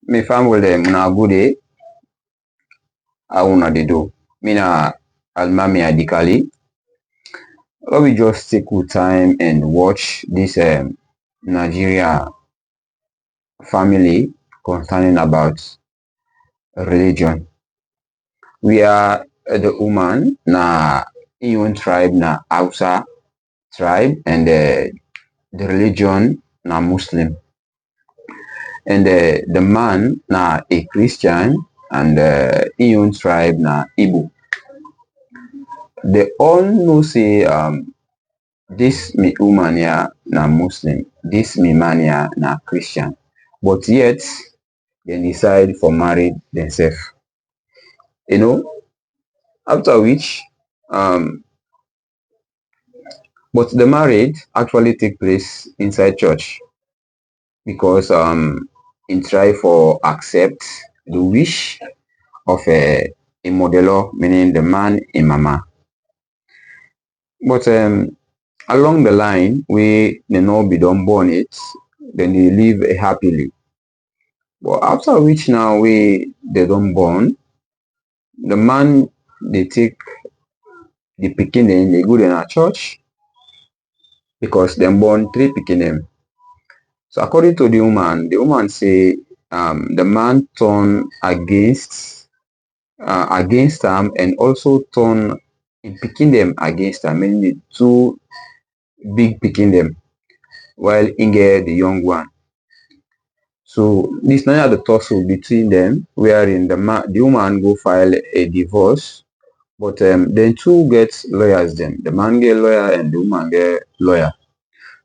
me family muna good auna de do. Mina almami adikali. Let me just take good time and watch this Nigeria family concerning about religion. We are the woman na Iyon tribe na Hausa tribe and the religion na Muslim. And the man na a Christian and Iyon tribe na Igbo. They all know say this me woman ya na Muslim, this me man ya na Christian, but yet they decide for marry themselves. You know, after which but the marriage actually take place inside church because in try for accept the wish of a modelo, meaning the man in mama. But along the line, we they know be done born it, then they live happily. But after which now we they don't born, the man they take the pikin them, they go in a church because they born 3 pikin them. So according to the woman say the man turn against them and also turn in picking them against them, meaning the 2 big picking them, while Inge the young one. So this now the tussle between them, wherein the woman go file a divorce, but then 2 get lawyers. Them the man get lawyer and the woman get lawyer.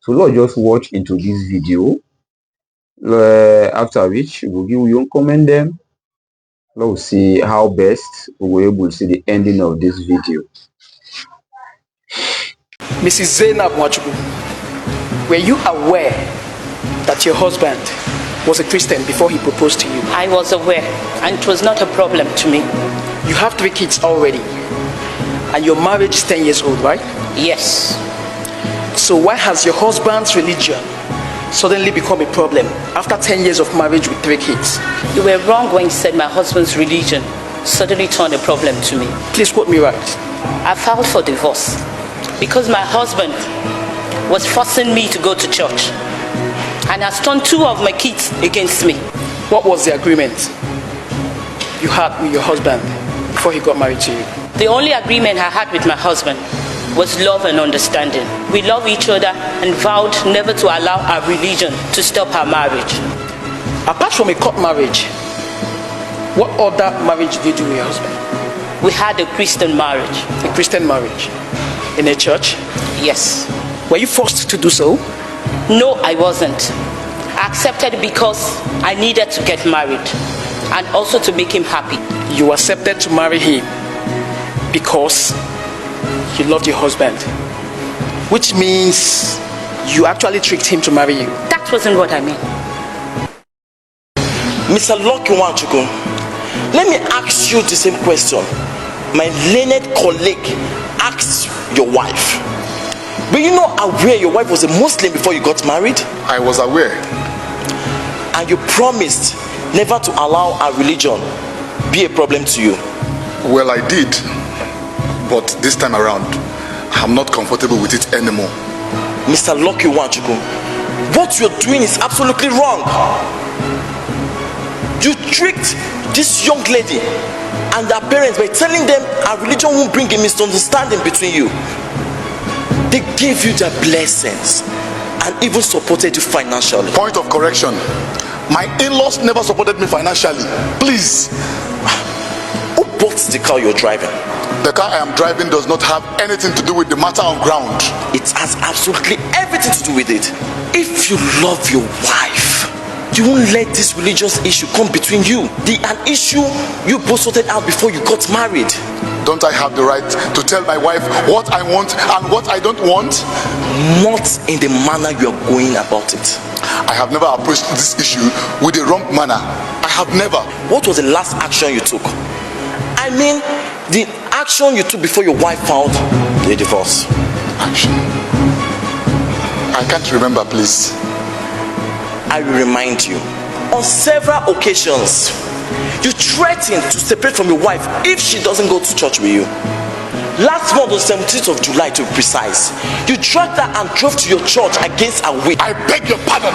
So let's just watch into this video. After which we will give you comment them. Let's see how best we will able to see the ending of this video. Mrs. Zainab Mwachuku, were you aware that your husband was a Christian before he proposed to you? I was aware, and it was not a problem to me. You have 3 kids already, and your marriage is 10 years old, right? Yes. So why has your husband's religion suddenly become a problem after 10 years of marriage with 3 kids? You were wrong when you said my husband's religion suddenly turned a problem to me. Please quote me right. I filed for divorce because my husband was forcing me to go to church and has turned 2 of my kids against me. What was the agreement you had with your husband before he got married to you? The only agreement I had with my husband was love and understanding. We love each other and vowed never to allow our religion to stop our marriage. Apart from a court marriage, what other marriage did you do with your husband? We had a Christian marriage. A Christian marriage? In a church? Yes. Were you forced to do so? No, I wasn't. I accepted because I needed to get married and also to make him happy. You accepted to marry him because you loved your husband, which means you actually tricked him to marry you. That wasn't what I meant. Mr. Lucky Wanchuku, let me ask you the same question my learned colleague asked your wife. Were you not aware your wife was a Muslim before you got married? I was aware. And you promised never to allow our religion be a problem to you? Well, I did. But this time around, I'm not comfortable with it anymore. Mr. Lucky Wanchuku, what you're doing is absolutely wrong. You tricked this young lady and her parents by telling them our religion won't bring a misunderstanding between you. They gave you their blessings and even supported you financially. Point of correction. My in-laws never supported me financially. Please. Who bought the car you're driving? The car I am driving does not have anything to do with the matter on ground. It has absolutely everything to do with it. If you love your wife, you won't let this religious issue come between you. An issue you both sorted out before you got married. Don't I have the right to tell my wife what I want and what I don't want? Not in the manner you are going about it. I have never approached this issue with the wrong manner. I have never. What was the last action you took? I mean, the action you took before your wife filed the divorce. Action? I can't remember, please. I will remind you. on several occasions, you threatened to separate from your wife if she doesn't go to church with you. Last month, on 17th of July to be precise, you dragged her and drove to your church against her will. I beg your pardon.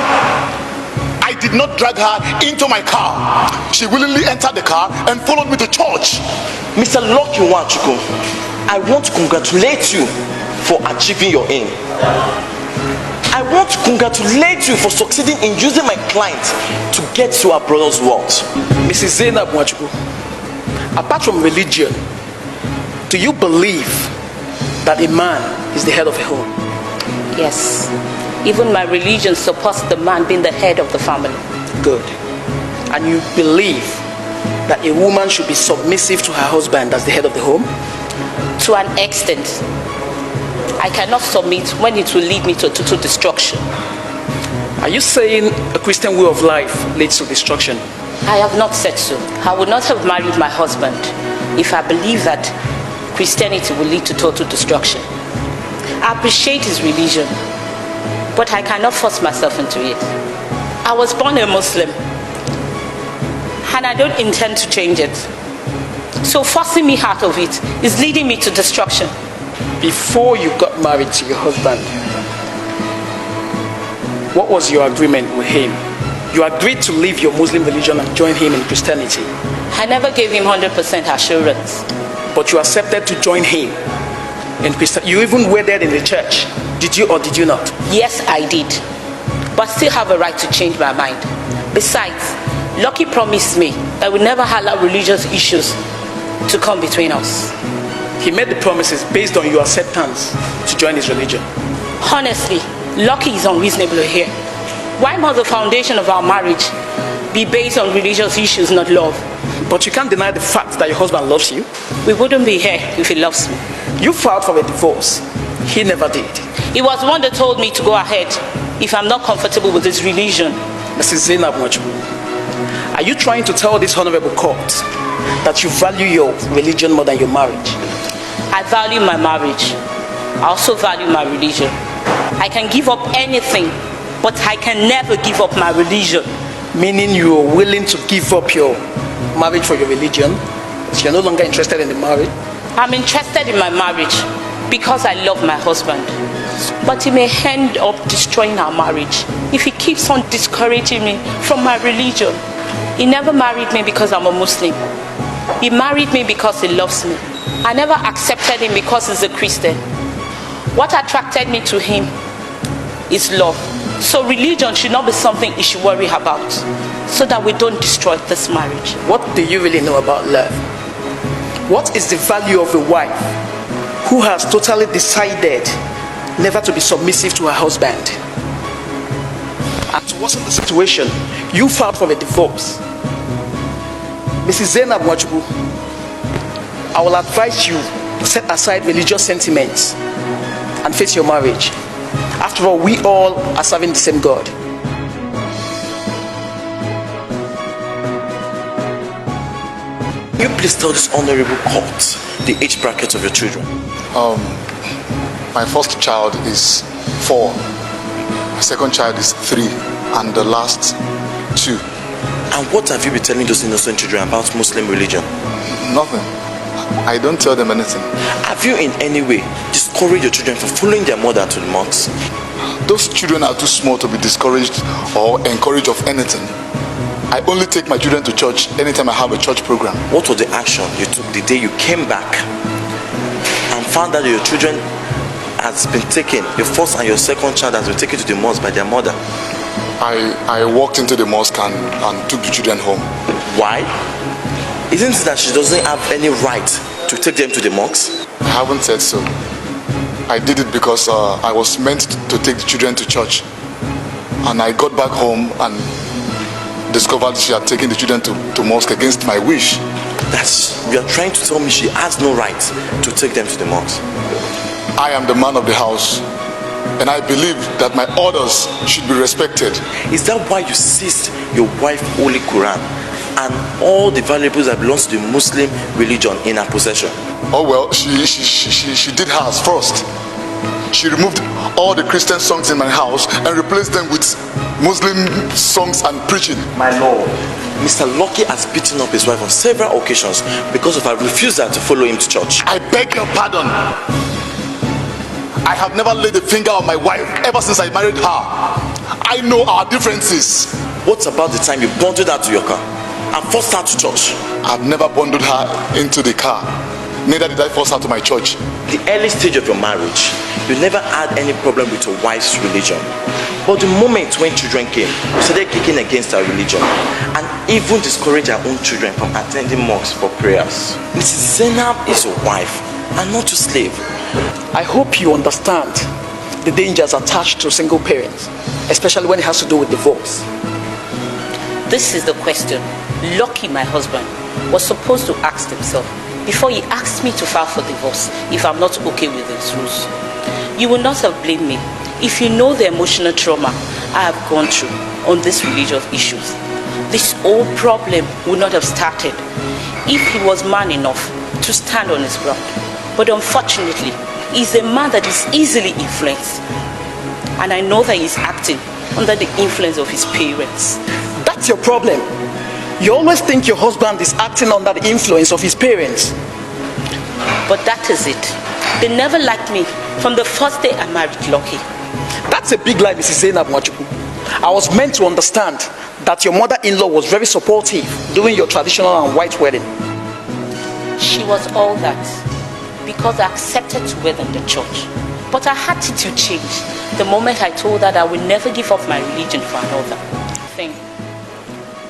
I did not drag her into my car. She willingly entered the car and followed me to church. Mr. Lucky Wanchuku, I want to congratulate you for achieving your aim. I want to congratulate you for succeeding in using my client to get to our brother's wealth. Mrs. Zainab Wanchuku, apart from religion, do you believe that a man is the head of a home? Yes. Even my religion supports the man being the head of the family. Good. And you believe that a woman should be submissive to her husband as the head of the home? To an extent. I cannot submit when it will lead me to total destruction. Are you saying a Christian way of life leads to destruction? I have not said so. I would not have married my husband if I believed that Christianity will lead to total destruction. I appreciate his religion, but I cannot force myself into it. I was born a Muslim, and I don't intend to change it. So forcing me out of it is leading me to destruction. Before you got married to your husband, what was your agreement with him? You agreed to leave your Muslim religion and join him in Christianity. I never gave him 100% assurance. But you accepted to join him in Christianity. You even wedded in the church. Did you or did you not? Yes, I did. But still have a right to change my mind. Besides, Lucky promised me that we never allow religious issues to come between us. He made the promises based on your acceptance to join his religion. Honestly, Lucky is unreasonable here. Why must the foundation of our marriage be based on religious issues, not love? But you can't deny the fact that your husband loves you. We wouldn't be here if he loves me. You filed for a divorce. He never did. He was the one that told me to go ahead if I'm not comfortable with his religion. Mrs. Zainab Wanchuku, are you trying to tell this honorable court that you value your religion more than your marriage? I value my marriage. I also value my religion. I can give up anything, but I can never give up my religion. Meaning you are willing to give up your marriage for your religion? So you're no longer interested in the marriage? I'm interested in my marriage because I love my husband. But he may end up destroying our marriage if he keeps on discouraging me from my religion. He never married me because I'm a Muslim. He married me because he loves me. I never accepted him because he's a Christian. What attracted me to him is love. So religion should not be something he should worry about, so that we don't destroy this marriage. What do you really know about love? What is the value of a wife who has totally decided never to be submissive to her husband? And to worsen the situation, you filed for a divorce. Mrs. Zainab Wanchuku, I will advise you to set aside religious sentiments and face your marriage. After all, we all are serving the same God. Can you please tell this honorable court the age bracket of your children? My first child is 4. My second child is 3. And the last 2. And what have you been telling those innocent children about Muslim religion? Nothing. I don't tell them anything. Have you in any way discouraged your children from following their mother to the mosque? Those children are too small to be discouraged or encouraged of anything. I only take my children to church anytime I have a church program. What was the action you took the day you came back and found that your children has been taken, your first and your second child has been taken to the mosque by their mother? I walked into the mosque and took the children home. Why? Isn't it that she doesn't have any right to take them to the mosque? I haven't said so. I did it because I was meant to take the children to church. And I got back home and discovered she had taken the children to mosque against my wish. You are trying to tell me she has no right to take them to the mosque? I am the man of the house, and I believe that my orders should be respected. Is that why you seized your wife's Holy Quran and all the valuables that belongs to the Muslim religion in her possession? Oh well, she did hers first. She removed all the Christian songs in my house and replaced them with Muslim songs and preaching. My lord, Mr. Lucky has beaten up his wife on several occasions because of her refusal to follow him to church. I beg your pardon. I have never laid a finger on my wife ever since I married her. I know our differences. What about the time you bundled her to your car and forced her to church? I've never bundled her into the car. Neither did I force her to my church. The early stage of your marriage, you never had any problem with your wife's religion. But the moment when children came, you started kicking against her religion and even discouraged her own children from attending mosques for prayers. Mrs. Zainab is your wife and not your slave. I hope you understand the dangers attached to single parents, especially when it has to do with divorce. This is the question Lucky, my husband, was supposed to ask himself before he asked me to file for divorce if I'm not okay with his rules. You will not have blamed me if you know the emotional trauma I have gone through on these religious issues. This whole problem would not have started if he was man enough to stand on his ground. But unfortunately, he's a man that is easily influenced. And I know that he's acting under the influence of his parents. That's your problem. You always think your husband is acting under the influence of his parents. But that is it. They never liked me from the first day I married Lucky. That's a big lie, Mrs. Zainab Nwachukwu. I was meant to understand that your mother-in-law was very supportive during your traditional and white wedding. She was all that because I accepted to wed in the church. But her attitude changed the moment I told her that I would never give up my religion for another thing.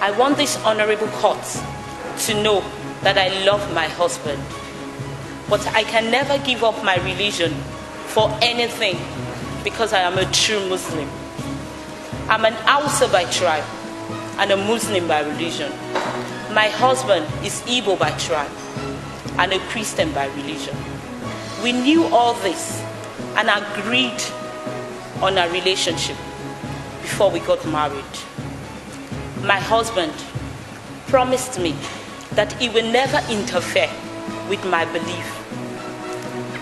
I want this honorable court to know that I love my husband, but I can never give up my religion for anything because I am a true Muslim. I'm an Hausa by tribe and a Muslim by religion. My husband is Igbo by tribe and a Christian by religion. We knew all this and agreed on our relationship before we got married. My husband promised me that he will never interfere with my belief.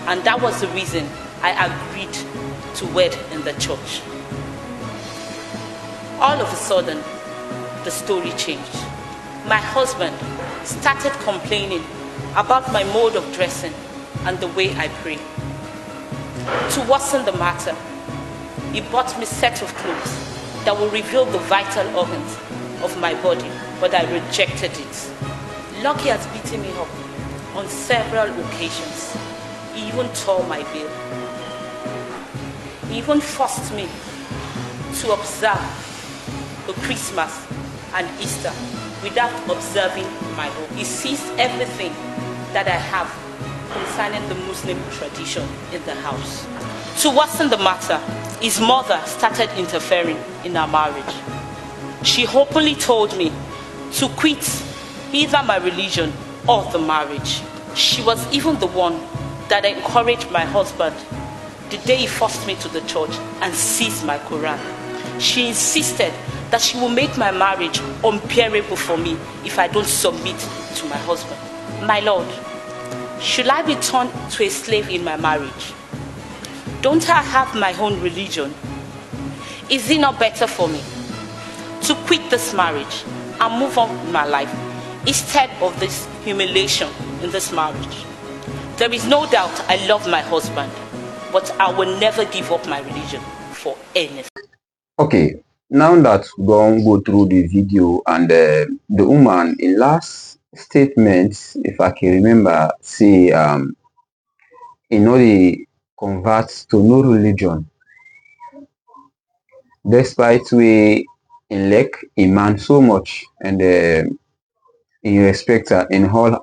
And that was the reason I agreed to wed in the church. All of a sudden, the story changed. My husband started complaining about my mode of dressing and the way I pray. To worsen the matter, he bought me a set of clothes that will reveal the vital organs of my body, but I rejected it. Lucky has beaten me up on several occasions. He even tore my veil. He even forced me to observe the Christmas and Easter without observing my own. He seized everything that I have concerning the Muslim tradition in the house. To worsen the matter, his mother started interfering in our marriage. She openly told me to quit either my religion or the marriage. She was even the one that encouraged my husband the day he forced me to the church and seized my Quran. She insisted that she will make my marriage unbearable for me if I don't submit to my husband. My Lord, should I be turned to a slave in my marriage? Don't I have my own religion? Is it not better for me to quit this marriage and move on with my life instead of this humiliation in this marriage? There is no doubt I love my husband, but I will never give up my religion for anything. Okay, now that we go through the video, and the woman in last statement, if I can remember, say they convert to no religion, despite we elect a man so much and in respect her in all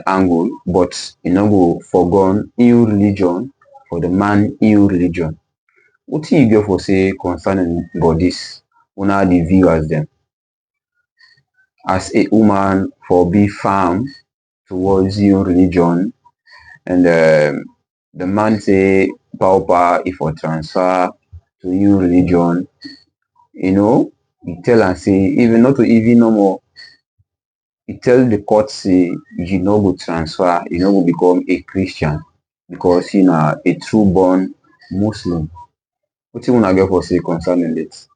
angle, but go forgone in religion for the man in religion. What you go for say concerning bodies, una the viewers them as a woman for be firm towards your religion, and the man say pauper if for transfer to your religion, he tell and say even not to even no more. He tell the court say you no go transfer, you no go become a Christian because you know a true born Muslim. What you wanna get for say concerning it?